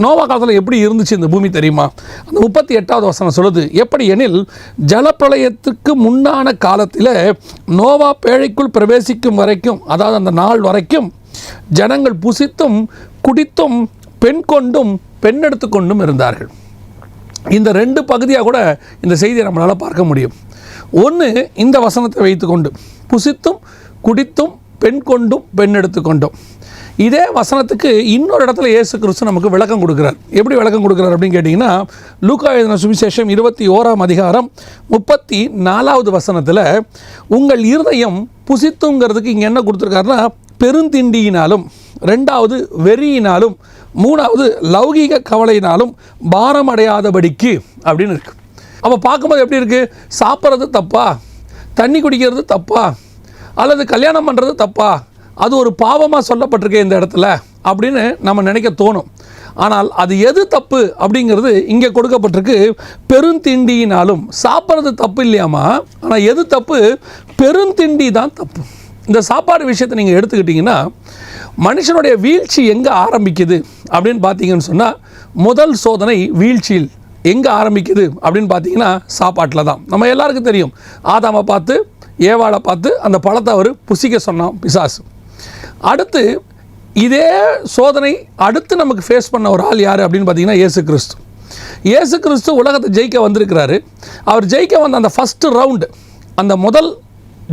நோவா காலத்தில் எப்படி இருந்துச்சு இந்த பூமி தெரியுமா? அந்த 38வது வசனம் சொல்லுது, எப்படி எனில் ஜலப்பிரளயத்துக்கு முன்னான காலத்தில் நோவா பேழைக்குள் பிரவேசிக்கும் வரைக்கும், அதாவது அந்த நாள் வரைக்கும் ஜனங்கள் புசித்தும் குடித்தும் பெண் கொண்டும் பெண் எடுத்து கொண்டும் இருந்தார்கள். இந்த 2 பகுதியாக கூட இந்த செய்தியை நம்மளால் பார்க்க முடியும். ஒன்று, இந்த வசனத்தை வைத்துக்கொண்டு புசித்தும் குடித்தும் பெண் கொண்டும் பெண் எடுத்து கொண்டும். இதே வசனத்துக்கு இன்னொரு இடத்துல இயேசு கிறிஸ்து நமக்கு விளக்கம் கொடுக்குறார். எப்படி விளக்கம் கொடுக்குறார் அப்படின்னு கேட்டிங்கன்னா, லூக்கா எழுதின சுவிசேஷம் 21ஆம் அதிகாரம் 34வது வசனத்தில், உங்கள் இருதயம் புசித்துங்கிறதுக்கு இங்கே என்ன கொடுத்துருக்காருன்னா, பெருந்திண்டியினாலும், 2வது வெறியினாலும், 3வது லௌகீக கவலையினாலும் பாரம் அடையாதபடிக்கு அப்படின்னு இருக்குது. அப்போ பார்க்கும்போது எப்படி இருக்குது? சாப்பிட்றது தப்பா, தண்ணி குடிக்கிறது தப்பா, அல்லது கல்யாணம் பண்ணுறது தப்பா, அது ஒரு பாவமாக சொல்லப்பட்டிருக்கே இந்த இடத்துல அப்படின்னு நம்ம நினைக்க தோணும். ஆனால் அது எது தப்பு அப்படிங்கிறது இங்கே கொடுக்கப்பட்டிருக்கு. பெருந்திண்டியினாலும். சாப்பிட்றது தப்பு இல்லையாமா, ஆனால் எது தப்பு? பெருந்திண்டி தான் தப்பு. இந்த சாப்பாடு விஷயத்தை நீங்கள் எடுத்துக்கிட்டிங்கன்னா, மனுஷனுடைய வீழ்ச்சி எங்கே ஆரம்பிக்குது அப்படின்னு பார்த்தீங்கன்னு சொன்னால், முதல் சோதனை வீழ்ச்சியில் எங்கே ஆரம்பிக்குது அப்படின்னு பார்த்தீங்கன்னா சாப்பாட்டில் தான். நம்ம எல்லாருக்கும் தெரியும், ஆதாமை பார்த்து ஏவாளை பார்த்து அந்த பழத்தை அவர் புசிக்க சொன்னான் பிசாசு. அடுத்து இதே சோதனை அடுத்து நமக்கு ஃபேஸ் பண்ண ஒரு ஆள் யார் அப்படின்னு பார்த்தீங்கன்னா இயேசு கிறிஸ்து. இயேசு கிறிஸ்து உலகத்தை ஜெயிக்க வந்திருக்கிறாரு. அவர் ஜெயிக்க வந்த அந்த ஃபஸ்ட்டு ரவுண்டு, அந்த முதல்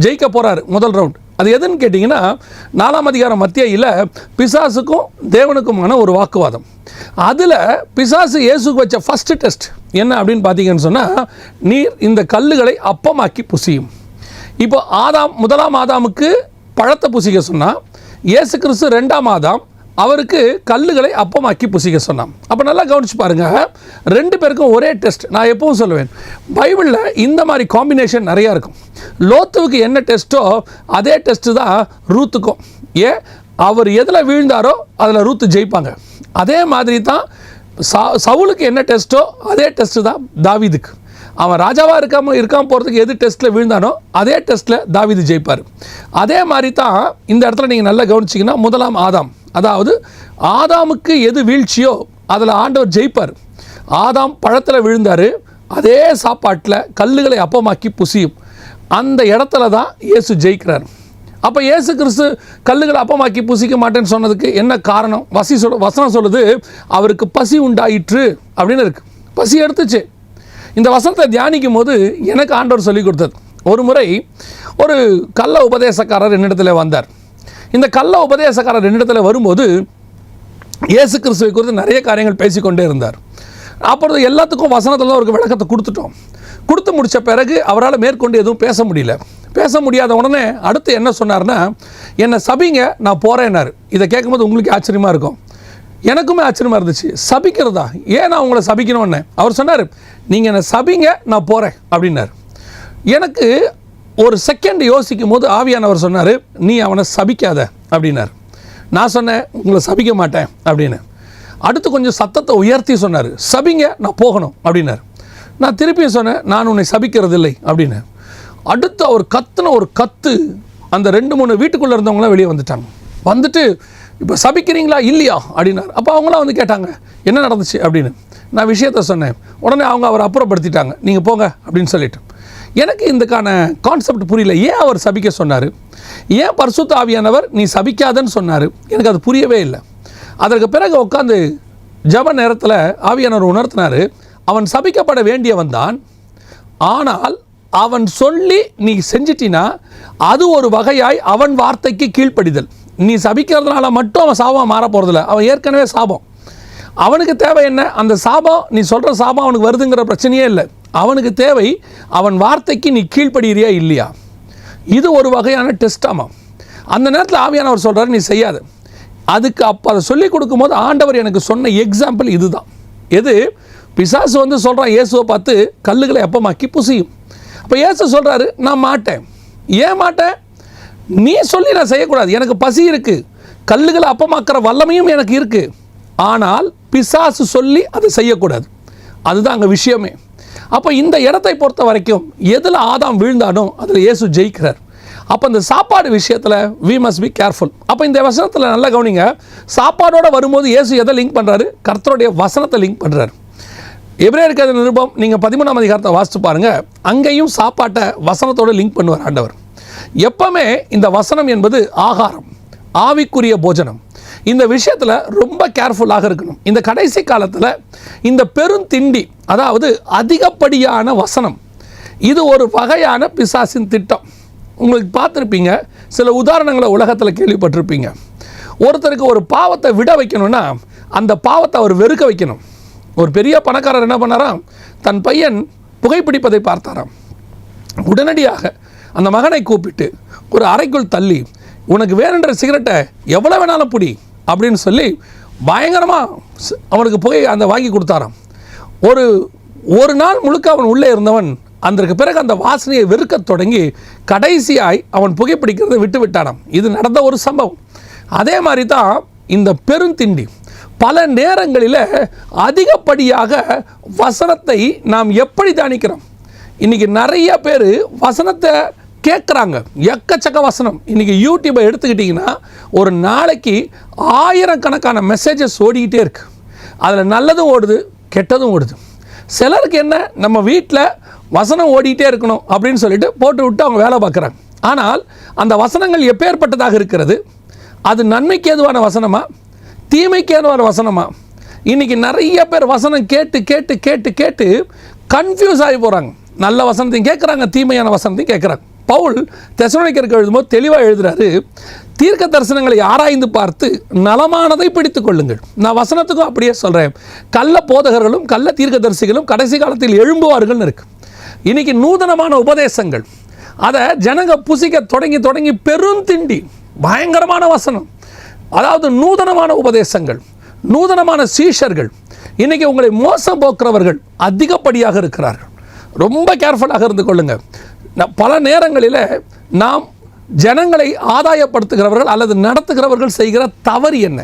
ஜெயிக்க போகிறாரு முதல் ரவுண்ட். அது எதுன்னு கேட்டிங்கன்னா, 4ஆம் அதிகாரம் மத்தியில் பிசாசுக்கும் தேவனுக்குமான ஒரு வாக்குவாதம். அதில் பிசாசு இயேசுக்கு வச்ச ஃபஸ்ட்டு டெஸ்ட் என்ன அப்படின்னு பார்த்தீங்கன்னு சொன்னால், நீர் இந்த கல்லுகளை அப்பமாக்கி புசியும். இப்போ முதலாம் ஆதாமுக்கு பழத்தை புசிக்க சொன்னால், இயேசு கிறிஸ்து 2ஆம் ஆதாம் அவருக்கு கல்லுகளை அப்பமாக்கி புசிக்க சொன்னான். அப்போ நல்லா கவனிச்சு பாருங்கள், 2 பேருக்கும் ஒரே டெஸ்ட். நான் எப்பவும் சொல்லுவேன், பைபிளில் இந்த மாதிரி காம்பினேஷன் நிறையா இருக்கும். லோத்துவுக்கு என்ன டெஸ்ட்டோ அதே டெஸ்ட்டு தான் ரூத்துக்கும். அவர் எதில் வீழ்ந்தாரோ அதில் ரூத்து ஜெயிப்பாங்க. அதே மாதிரி தான் சவுலுக்கு என்ன டெஸ்ட்டோ அதே டெஸ்ட்டு தான் தாவீதுக்கு. அவன் ராஜாவாக இருக்காமல் போகிறதுக்கு எது டெஸ்ட்டில் வீழ்ந்தானோ அதே டெஸ்ட்டில் தாவீது ஜெயிப்பார். அதே மாதிரி தான் இந்த இடத்துல நீங்கள் நல்லா கவனிச்சிங்கன்னா, முதலாம் ஆதாம், அதாவது ஆதாமுக்கு எது வீழ்ச்சியோ அதில் ஆண்டவர் ஜெயிப்பார். ஆதாம் பழத்தில் விழுந்தார், அதே சாப்பாட்டில் கல்லுகளை அப்பமாக்கி புசியும். அந்த இடத்துல தான் இயேசு ஜெயிக்கிறார். அப்போ இயேசு கிறிஸ்து கல்லுகளை அப்பமாக்கி புசிக்க மாட்டேன்னு சொன்னதுக்கு என்ன காரணம்? வசனம் சொல்லுது, அவருக்கு பசி உண்டாயிற்று அப்படின்னு இருக்குது. பசி எடுத்துச்சு. இந்த வசனத்தை தியானிக்கும் போது எனக்கு ஆண்டவர் சொல்லிக் கொடுத்தது, ஒரு முறை ஒரு கள்ள உபதேசக்காரர் என்னிடத்தில் வந்தார். இந்த கள்ள உபதேசக்காரர் என்னிடத்தில் வரும்போது இயேசு கிறிஸ்துவை குறித்து நிறைய காரியங்கள் பேசிக்கொண்டே இருந்தார். அப்புறம் எல்லாத்துக்கும் வசனத்தில் அவருக்கு விளக்கத்தை கொடுத்துட்டோம். கொடுத்து முடித்த பிறகு அவரால் மேற்கொண்டு எதுவும் பேச முடியல. பேச முடியாத உடனே அடுத்து என்ன சொன்னார்னா, என்னை சபிங்க நான் போகிறேன்னாரு. இதை கேட்கும்போது உங்களுக்கு ஆச்சரியமாக இருக்கும், எனக்குமே ஆச்சரியமாக இருந்துச்சு. சபிக்கிறதா? ஏன் நான் உங்களை சபிக்கணும்னு அவர் சொன்னார். நீங்கள் என்னை சபிங்க நான் போகிறேன் அப்படின்னார். எனக்கு ஒரு செகண்ட் யோசிக்கும் போது ஆவியானவர் சொன்னார், நீ அவனை சபிக்காத அப்படின்னார். நான் சொன்னேன், உங்களை சபிக்க மாட்டேன் அப்படின்னு. அடுத்து கொஞ்சம் சத்தத்தை உயர்த்தி சொன்னார், சபிங்க நான் போகணும் அப்படின்னார். நான் திருப்பியும் சொன்னேன், நான் உன்னை சபிக்கிறது இல்லை அப்படின்னு. அடுத்து அவர் கத்துன ஒரு கத்து, அந்த 2-3 வீட்டுக்குள்ளே இருந்தவங்களாம் வெளியே வந்துட்டாங்க. வந்துட்டு, இப்போ சபிக்கிறீங்களா இல்லையா அப்படின்னார். அப்போ அவங்களாம் வந்து கேட்டாங்க, என்ன நடந்துச்சு அப்படின்னு. நான் விஷயத்த சொன்னேன். உடனே அவங்க அவரை அப்புறப்படுத்திட்டாங்க, நீங்கள் போங்க அப்படின்னு சொல்லிட்டு. எனக்கு இதுக்கான கான்செப்ட் புரியல. ஏன் அவர் சபிக்க சொன்னார்? ஏன் பரிசுத்த ஆவியானவர் நீ சபிக்காதன்னு சொன்னார்? எனக்கு அது புரியவே இல்லை. அதற்கு பிறகு உட்காந்து ஜப நேரத்தில் ஆவியானவர் உணர்த்தினார், அவன் சபிக்கப்பட வேண்டியவன் தான், ஆனால் அவன் சொல்லி நீ செஞ்சிட்டினா அது ஒரு வகையாய் அவன் வார்த்தைக்கு கீழ்ப்படிதல். நீ சபிக்கிறதுனால மட்டும் அவன் சாபம் மாற போகிறதில்ல, அவன் ஏற்கனவே சாபம். அவனுக்கு தேவை என்ன? அந்த சாபம், நீ சொல்கிற சாபம் அவனுக்கு வருதுங்கிற பிரச்சனையே இல்லை. அவனுக்கு தேவை அவன் வார்த்தைக்கு நீ கீழ்ப்படுகிறியா இல்லையா. இது ஒரு வகையான டெஸ்டாமா. அந்த நேரத்தில் ஆவியானவர் சொல்கிறார், நீ செய்யாத. அதுக்கு அப்போ அதை சொல்லிக் கொடுக்கும்போது ஆண்டவர் எனக்கு சொன்ன எக்ஸாம்பிள் இதுதான். எது? பிசாசு வந்து சொல்கிறான் இயேசுவை பார்த்து, கல்லுகளை அப்பமாக்கி புசியும். அப்போ இயேசு சொல்கிறாரு, நான் மாட்டேன். ஏன் மாட்டேன்? நீ சொல்லி நான் செய்யக்கூடாது, எனக்கு பசி இருக்குது, கல்லுகளை அப்பமாக்குற வல்லமையும் எனக்கு இருக்குது. ஆனால் பிசாசு சொல்லி அதை செய்யக்கூடாது. அதுதான் அங்கே விஷயமே. அப்போ இந்த இடத்தை பொறுத்த வரைக்கும் எதில் ஆதாம் வீழ்ந்தானோ அதில் இயேசு ஜெயிக்கிறார். அப்போ இந்த சாப்பாடு விஷயத்தில் we must be careful. அப்போ இந்த வசனத்தில் நல்லா கவனிங்க, சாப்பாடோட வரும்போது இயேசு எதை லிங்க் பண்ணுறாரு? கர்த்தருடைய வசனத்தை லிங்க் பண்ணுறாரு. எபிரேயர் நிருபம் நீங்கள் 13ஆம் அதிகாரத்தை வாசித்து பாருங்கள், அங்கேயும் சாப்பாட்டை வசனத்தோடு லிங்க் பண்ணுவார் ஆண்டவர். எப்பவுமே இந்த வசனம் என்பது ஆகாரம், ஆவிக்குரிய போஜனம். இந்த விஷயத்தில் ரொம்ப கேர்ஃபுல்லாக இருக்கணும். இந்த கடைசி காலத்தில் இந்த பெருந்திண்டி, அதாவது அதிகப்படியான வசனம், இது ஒரு வகையான பிசாசின் திட்டம். உங்களுக்கு பார்த்துருப்பீங்க, சில உதாரணங்களை உலகத்தில் கேள்விப்பட்டிருப்பீங்க. ஒருத்தருக்கு ஒரு பாவத்தை விட வைக்கணும்னா அந்த பாவத்தை அவர் வெறுக்க வைக்கணும். ஒரு பெரிய பணக்காரர் என்ன பண்ணாராம், தன் பையன் புகைப்பிடிப்பதை பார்த்தாராம். உடனடியாக அந்த மகனை கூப்பிட்டு ஒரு அறைக்குள் தள்ளி, உனக்கு வேணுன்ற சிகரெட்டை எவ்வளோ வேணாலும் பிடி அப்படின்னு சொல்லி பயங்கரமாக அவனுக்கு புகை அந்த வாங்கி கொடுத்தாராம். ஒரு நாள் முழுக்க அவன் உள்ளே இருந்தவன் அதற்கு பிறகு அந்த வாசனையை வெறுக்க தொடங்கி கடைசியாய் அவன் புகைப்பிடிக்கிறதை விட்டு விட்டானாம். இது நடந்த ஒரு சம்பவம். அதே மாதிரி தான் இந்த பெருந்திண்டி. பல நேரங்களில் அதிகப்படியாக வசனத்தை நாம் எப்படி தியானிக்கிறோம்? இன்றைக்கி நிறைய பேர் வசனத்தை கேட்குறாங்க, எக்கச்சக்க வசனம். இன்றைக்கி யூடியூப்பை எடுத்துக்கிட்டிங்கன்னா ஒரு நாளைக்கு ஆயிரக்கணக்கான மெசேஜஸ் ஓடிக்கிட்டே இருக்குது. அதில் நல்லதும் ஓடுது, கெட்டதும் ஓடுது. சிலருக்கு என்ன, நம்ம வீட்டில் வசனம் ஓடிக்கிட்டே இருக்கணும் அப்படின்னு சொல்லிட்டு போட்டு விட்டு அவங்க வேலை பார்க்குறாங்க. ஆனால் அந்த வசனங்கள் எப்பேற்பட்டதாக இருக்கிறது? அது நன்மைக்கு ஏதுவான வசனமா, தீமைக்கு ஏதுவான வசனமா? இன்றைக்கி நிறைய பேர் வசனம் கேட்டு கேட்டு கேட்டு கேட்டு கன்ஃபியூஸ் ஆகி போகிறாங்க. நல்ல வசனத்தையும் கேட்குறாங்க, தீமையான வசனத்தையும் கேட்குறாங்க. பவுல் தெசலோனிக்கருக்கு எழுதும்போது தெளிவாக எழுதுறாரு, தீர்க்க தரிசனங்களை ஆராய்ந்து பார்த்து நலமானதை பிடித்து கொள்ளுங்கள். நான் வசனத்துக்கும் அப்படியே சொல்கிறேன், கள்ள போதகர்களும் கள்ள தீர்க்கதரிசிகளும் கடைசி காலத்தில் எழும்புவார்கள்னு இருக்கு. இன்றைக்கி நூதனமான உபதேசங்கள், அதை ஜனங்க புசிக்க தொடங்கி தொடங்கி பெருந்திண்டி, பயங்கரமான வசனம், அதாவது நூதனமான உபதேசங்கள், நூதனமான சீஷர்கள். இன்றைக்கி உங்களை மோசம் போக்குறவர்கள் அதிகப்படியாக இருக்கிறார்கள். ரொம்ப கேர்ஃபுல்லாக இருந்து கொள்ளுங்கள். பல நேரங்களில் நாம் ஜனங்களை ஆதாயப்படுத்துகிறவர்கள் அல்லது நடத்துகிறவர்கள் செய்கிற தவறு என்ன?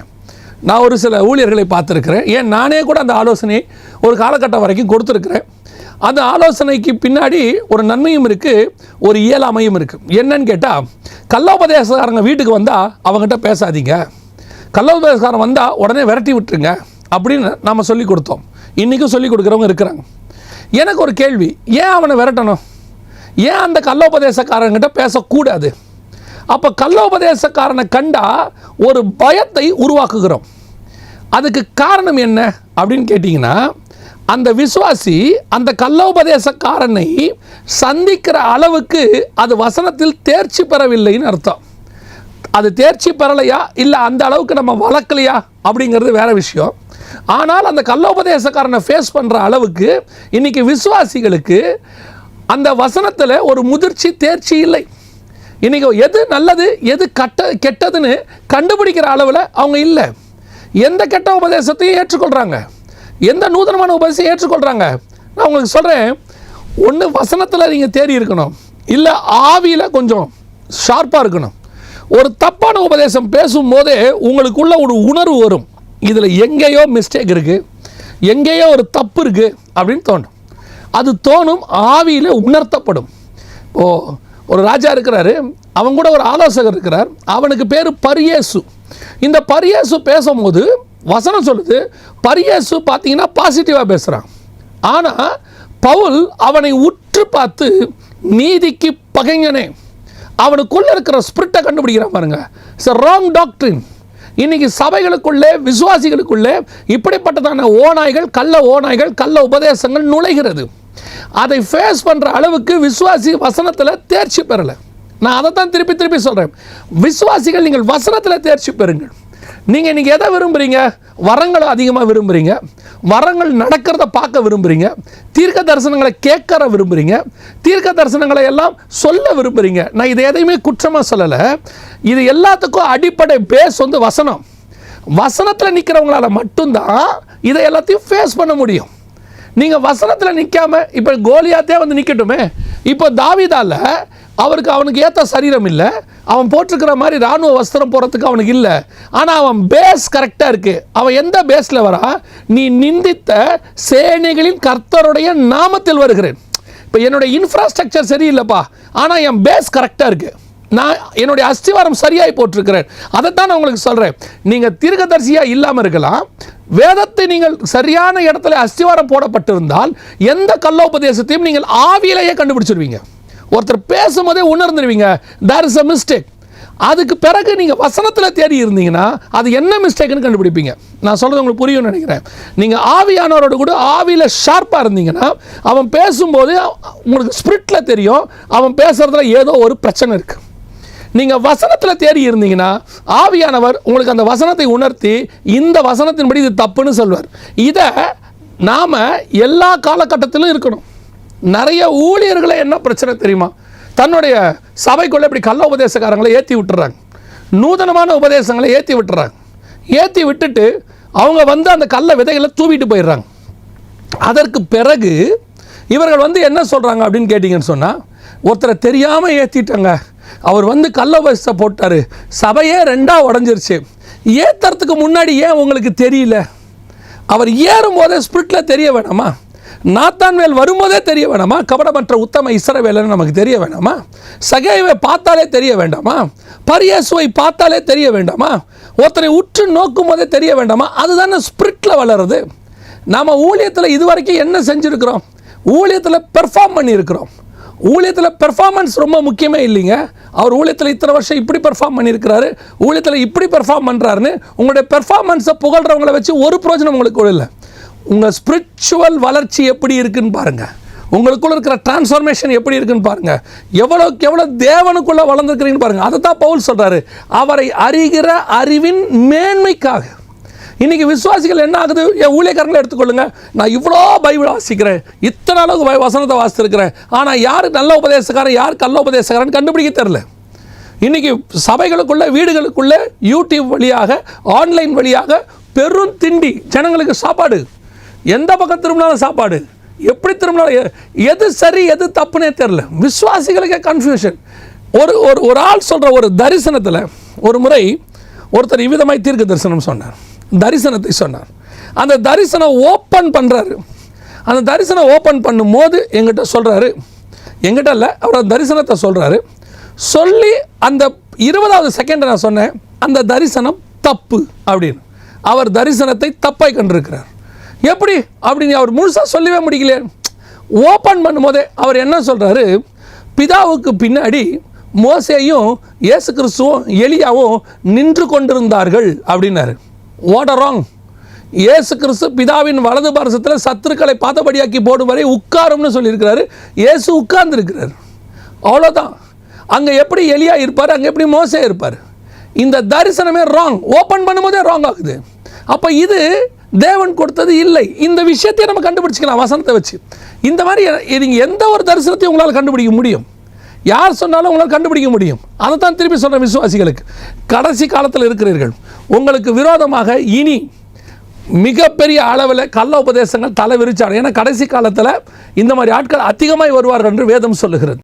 நான் ஒரு சில ஊழியர்களை பார்த்துருக்கிறேன். ஏன் நானே கூட அந்த ஆலோசனையை ஒரு காலகட்டம் வரைக்கும் கொடுத்துருக்கிறேன். அந்த ஆலோசனைக்கு பின்னாடி ஒரு நன்மையும் இருக்குது, ஒரு இயலாமையும் இருக்குது. என்னன்னு கேட்டால், கள்ளோபதேசக்காரங்க வீட்டுக்கு வந்தால் அவங்ககிட்ட பேசாதீங்க, கள்ளோபதேசக்காரன் வந்தால் உடனே விரட்டி விட்டுருங்க அப்படின்னு நம்ம சொல்லி கொடுத்தோம். இன்றைக்கும் சொல்லி கொடுக்குறவங்க இருக்கிறாங்க. எனக்கு ஒரு கேள்வி, ஏன் அவனை விரட்டணும்? ஏன் அந்த கள்ளோபதேசக்காரங்கிட்ட பேசக்கூடாது? அப்போ கள்ளோபதேசக்காரனை கண்டா ஒரு பயத்தை உருவாக்குகிறோம். அதுக்கு காரணம் என்ன அப்படின்னு கேட்டிங்கன்னா, அந்த விசுவாசி அந்த கள்ளோபதேசக்காரனை சந்திக்கிற அளவுக்கு அது வசனத்தில் தேர்ச்சி பெறவில்லைன்னு அர்த்தம். அது தேர்ச்சி பெறலையா இல்லை அந்த அளவுக்கு நம்ம வளர்க்கலையா அப்படிங்கிறது வேற விஷயம். ஆனால் அந்த கள்ளோபதேசக்காரனை ஃபேஸ் பண்ணுற அளவுக்கு இன்றைக்கி விசுவாசிகளுக்கு அந்த வசனத்தில் ஒரு முதிர்ச்சி, தேர்ச்சி இல்லை. இன்றைக்கி எது நல்லது எது கெட்டதுன்னு கண்டுபிடிக்கிற அளவில் அவங்க இல்லை. எந்த கெட்ட உபதேசத்தையும் ஏற்றுக்கொள்கிறாங்க, எந்த நூதனமான உபதேசம் ஏற்றுக்கொள்கிறாங்க. நான் உங்களுக்கு சொல்கிறேன், ஒன்று வசனத்தில் நீங்கள் தேறி இருக்கணும், இல்லை ஆவியில் கொஞ்சம் ஷார்ப்பாக இருக்கணும். ஒரு தப்பான உபதேசம் பேசும்போதே உங்களுக்குள்ள ஒரு உணர்வு வரும், இதில் எங்கேயோ மிஸ்டேக் இருக்குது, எங்கேயோ ஒரு தப்பு இருக்குது அப்படின்னு தோணும். அது தோணும், ஆவியில் உணர்த்தப்படும். ஒரு ராஜா இருக்கிறாரு, அவங்க கூட ஒரு ஆலோசகர் இருக்கிறார், அவனுக்கு பேர் பரியேசு. இந்த பரியேசு பேசும்போது வசனம் சொல்லுது, பரியேசு பார்த்தீங்கன்னா பாசிட்டிவாக பேசுகிறான். ஆனால் பவுல் அவனை உற்று பார்த்து, நீதிக்கு பகைஞனே, அவனுக்குள்ளே இருக்கிற ஸ்பிரிட்டை கண்டுபிடிக்கிறான் பாருங்க. It's a wrong doctrine. இன்றைக்கி சபைகளுக்குள்ளே, விசுவாசிகளுக்குள்ளே இப்படிப்பட்டதான ஓநாய்கள், கள்ள உபதேசங்கள் நுழைகிறது. அதை ஃபேஸ் பண்ணுற அளவுக்கு விசுவாசி வசனத்தில் தேர்ச்சி பெறலை. நான் அதை தான் திருப்பி திருப்பி சொல்கிறேன், விசுவாசிகள் நீங்கள் வசனத்தில் தேர்ச்சி பெறுங்கள். நீங்கள் இன்றைக்கி எதை விரும்புகிறீங்க? வரங்களை அதிகமாக விரும்புகிறீங்க, வரங்கள் நடக்கிறத பார்க்க விரும்புகிறீங்க, தீர்க்க தரிசனங்களை கேட்கற விரும்புகிறீங்க, தீர்க்க தரிசனங்களை எல்லாம் சொல்ல விரும்புகிறீங்க. நான் இதை எதையுமே குற்றமாக சொல்லலை. இது எல்லாத்துக்கும் அடிப்படை பேஸ் வந்து வசனம். வசனத்தில் நிற்கிறவங்களால மட்டும்தான் இதை எல்லாத்தையும் ஃபேஸ் பண்ண முடியும். நீங்கள் வசனத்தில் நிற்காம, இப்போ கோலியாத்தே வந்து நிற்கட்டுமே. இப்போ தாவீதால அவனுக்கு ஏற்ற சரீரம் இல்லை, அவன் போட்டிருக்கிற மாதிரி இராணுவ வஸ்திரம் போகிறதுக்கு அவனுக்கு இல்லை. ஆனால் அவன் பேஸ் கரெக்டாக இருக்குது. அவன் எந்த பேஸில் வரா? நீ நிந்தித்த சேனைகளின் கர்த்தருடைய நாமத்தில் வருகிறேன். இப்போ என்னுடைய இன்ஃப்ராஸ்ட்ரக்சர் சரியில்லைப்பா, ஆனால் என் பேஸ் கரெக்டாக இருக்குது. நான் என்னுடைய அஸ்திவாரம் சரியாய் போட்டிருக்கிறேன். அதைத்தான் நான் உங்களுக்கு சொல்கிறேன். நீங்கள் தீர்க்கதரிசியாக இல்லாமல் இருக்கலாம், வேதத்தை நீங்கள் சரியான இடத்துல அஸ்திவாரம் போடப்பட்டிருந்தால் எந்த கள்ளோபதேசத்தையும் நீங்கள் ஆவியிலேயே கண்டுபிடிச்சிருவீங்க. ஒருத்தர் பேசும்போதே உணர்ந்துருவீங்க தேர் இஸ் அ மிஸ்டேக். அதுக்கு பிறகு நீங்கள் வசனத்தில் தேடி இருந்தீங்கன்னா அது என்ன மிஸ்டேக்குன்னு கண்டுபிடிப்பீங்க. நான் சொல்கிறது உங்களுக்கு புரியும்னு நினைக்கிறேன். நீங்கள் ஆவியானவரோட கூட ஆவியில் ஷார்ப்பாக இருந்தீங்கன்னா அவன் பேசும்போது உங்களுக்கு ஸ்பிரிட்டில் தெரியும் அவன் பேசுகிறதுல ஏதோ ஒரு பிரச்சனை இருக்குது. நீங்கள் வசனத்தில் தேடி இருந்தீங்கன்னா ஆவியானவர் உங்களுக்கு அந்த வசனத்தை உணர்த்தி இந்த வசனத்தின்படி இது தப்புன்னு சொல்வார். இதை நாம் எல்லா காலகட்டத்திலும் இருக்கணும். நிறைய ஊழியர்களை என்ன பிரச்சனை தெரியுமா, தன்னுடைய சபைக்குள்ளே இப்படி கள்ள உபதேசக்காரங்களை ஏற்றி விட்டுறாங்க, நூதனமான உபதேசங்களை ஏற்றி விட்டுறாங்க. ஏற்றி விட்டுட்டு அவங்க வந்து அந்த கள்ள விதைகளை தூவிட்டு போயிடுறாங்க. அதற்கு பிறகு இவர்கள் என்ன சொல்கிறாங்க அப்படின்னு கேட்டிங்கன்னு சொன்னால், ஒருத்தரை தெரியாமல் ஏற்றிட்டாங்க, அவர் கள்ள உபதேசத்தை போட்டார், சபையே ரெண்டாக உடஞ்சிருச்சு. ஏற்றுறதுக்கு முன்னாடி ஏன் உங்களுக்கு தெரியல? அவர் ஏறும்போதே ஸ்பிரிட்டில் தெரிய வேணாமா? நாத்தான்வேல் வரும்போதே தெரிய வேணாமா? கபடமற்ற உத்தம இஸ்ரவேலன்னு நமக்கு தெரிய வேண்டாமா? சகேவை பார்த்தாலே தெரிய வேண்டாமா? பரியேசுவை பார்த்தாலே தெரிய வேண்டாமா? ஒருத்தரை உற்று நோக்கும் போதே தெரிய வேண்டாமா? அதுதானே ஸ்பிரிட்டில் வளருது. நாம் ஊழியத்தில் இதுவரைக்கும் என்ன செஞ்சுருக்கிறோம்? ஊழியத்தில் பெர்ஃபார்ம் பண்ணியிருக்கிறோம். ஊழியத்தில் பெர்ஃபார்மன்ஸ் ரொம்ப முக்கியமே இல்லைங்க. அவர் ஊழியத்தில் இத்தனை வருஷம் இப்படி பெர்ஃபார்ம் பண்ணியிருக்கிறாரு, ஊழியத்தில் இப்படி பெர்ஃபார்ம் பண்ணுறாருன்னு உங்களுடைய பெர்ஃபார்மன்ஸை புகழ்கிறவங்களை வச்சு ஒரு பிரயோஜனம் உங்களுக்கு இல்லை. உங்கள் ஸ்பிரிச்சுவல் வளர்ச்சி எப்படி இருக்குன்னு பாருங்கள், உங்களுக்குள்ள இருக்கிற டிரான்ஸ்ஃபார்மேஷன் எப்படி இருக்குன்னு பாருங்கள், எவ்வளோக்கு எவ்வளோ தேவனுக்குள்ளே வளர்ந்துருக்கிறீங்கன்னு பாருங்கள். அதை தான் பவுல் சொல்கிறாரு, அவரை அறிகிற அறிவின் மேன்மைக்காக. இன்றைக்கி விசுவாசிகள் என்ன ஆகுது? என் ஊழியக்காரங்களை எடுத்துக்கொள்ளுங்க, நான் இவ்வளோ பைபிள் வாசிக்கிறேன், இத்தனை அளவுக்கு வசனத்தை வாசித்திருக்கிறேன், ஆனால் யார் நல்ல உபதேசக்காரன் யார் கள்ள உபதேசக்காரன் கண்டுபிடிக்க தெரில. இன்றைக்கி சபைகளுக்குள்ளே வீடுகளுக்குள்ளே யூடியூப் வழியாக ஆன்லைன் வழியாக பெரும் திண்டி ஜனங்களுக்கு சாப்பாடு, எந்த பக்கம் திரும்பினாலும் சாப்பாடு, எப்படி திரும்பினாலும் எது சரி எது தப்புனே தெரில. விசுவாசிகளுக்கே கன்ஃபியூஷன். ஒரு ஆள் சொல்கிற ஒரு தரிசனத்தில் ஒரு முறை ஒருத்தர் இவ்விதமாய் தீர்க்க தரிசனம் சொன்னார், தரிசனத்தை சொன்னார். அந்த தரிசனம் ஓப்பன் பண்ணுறாரு. அந்த தரிசனம் ஓப்பன் பண்ணும்போது எங்கிட்ட சொல்கிறாரு, எங்கிட்ட இல்லை, அவர் தரிசனத்தை சொல்கிறாரு. சொல்லி அந்த 20வது செகண்ட் நான் சொன்னேன், அந்த தரிசனம் தப்பு அப்படின்னு. அவர் தரிசனத்தை தப்பாய் கண்டிருக்கிறார். எப்படி அப்படின்னு அவர் முழுசாக சொல்லவே முடியலையே. ஓப்பன் பண்ணும்போதே அவர் என்ன சொல்கிறாரு, பிதாவுக்கு பின்னாடி மோசேயும் இயேசு கிறிஸ்துவும் எலியாவும் நின்று கொண்டிருந்தார்கள் அப்படின்னாரு. What are wrong? இயேசு கிறிஸ்து பிதாவின் வலது பாரசத்தில் சத்துருக்களை பாதபடியாக்கி போடும் வரை உட்காரும்னு சொல்லியிருக்கிறாரு. இயேசு உட்கார்ந்துருக்கிறார், அவ்வளோதான். அங்கே எப்படி எலியா இருப்பார், அங்கே எப்படி மோசே இருப்பார்? இந்த தரிசனமே ராங். ஓப்பன் பண்ணும்போதே ராங் ஆகுது. அப்போ இது தேவன் கொடுத்தது இல்லை. இந்த விஷயத்தையும் நம்ம கண்டுபிடிச்சிக்கலாம் வசனத்தை வச்சு. இந்த மாதிரி நீங்கள் எந்த ஒரு தரிசனத்தையும் உங்களால் கண்டுபிடிக்க முடியும், யார் சொன்னாலும் உங்களால் கண்டுபிடிக்க முடியும். அதை தான் திருப்பி சொல்கிற விசுவாசிகளுக்கு, கடைசி காலத்தில் இருக்கிறீர்கள், உங்களுக்கு விரோதமாக இனி மிகப்பெரிய அளவில் கள்ள உபதேசங்கள் தலை விரிச்சாங்க. ஏன்னா கடைசி காலத்தில் இந்த மாதிரி ஆட்கள் அதிகமாக வருவார்கள் என்று வேதம் சொல்லுகிறது.